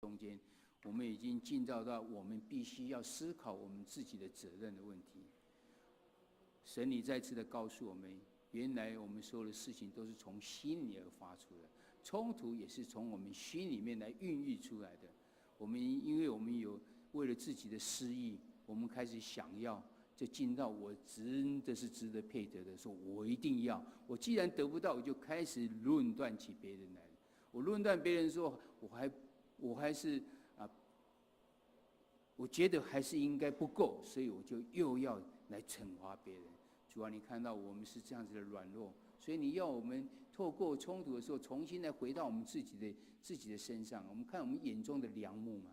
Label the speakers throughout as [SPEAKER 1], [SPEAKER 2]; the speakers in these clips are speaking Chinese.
[SPEAKER 1] 中间，我们已经进到我们必须要思考我们自己的责任的问题。神你再次的告诉我们，原来我们所有的事情都是从心里而发出的，冲突也是从我们心里面来孕育出来的。因为我们有为了自己的私意，我们开始想要，就进到我真的是值得配得的，说我一定要，我既然得不到，我就开始论断起别人来了。我论断别人说，我还是我觉得还是应该不够，所以我就又要来惩罚别人。主啊，你看到我们是这样子的软弱，所以你要我们透过冲突的时候，重新来回到我们自己的身上。我们看我们眼中的梁木嘛，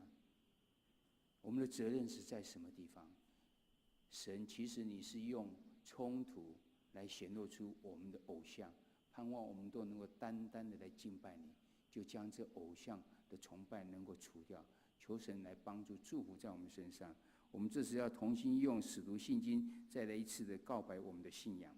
[SPEAKER 1] 我们的责任是在什么地方？神，其实你是用冲突来显露出我们的偶像，盼望我们都能够单单的来敬拜你，就将这偶像的崇拜能够除掉。求神来帮助祝福在我们身上。我们这时要同心用使徒信经再来一次的告白我们的信仰。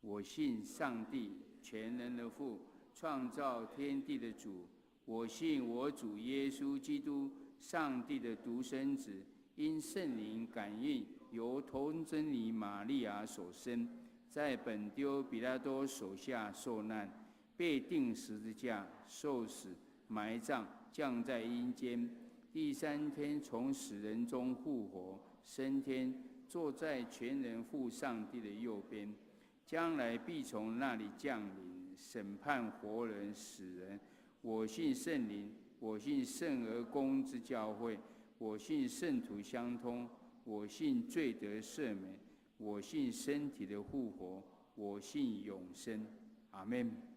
[SPEAKER 1] 我信上帝全能的父，创造天地的主。我信我主耶稣基督，上帝的独生子，因圣灵感孕，由童贞女玛利亚所生，在本丢彼拉多手下受难，被钉十字架，受死，埋葬，降在阴间，第三天从死人中复活，升天，坐在全能父上帝的右边，将来必从那里降临，审判活人死人。我信圣灵，我信圣而公之教会，我信圣徒相通，我信罪得赦免，我信身体的复活，我信永生。阿们。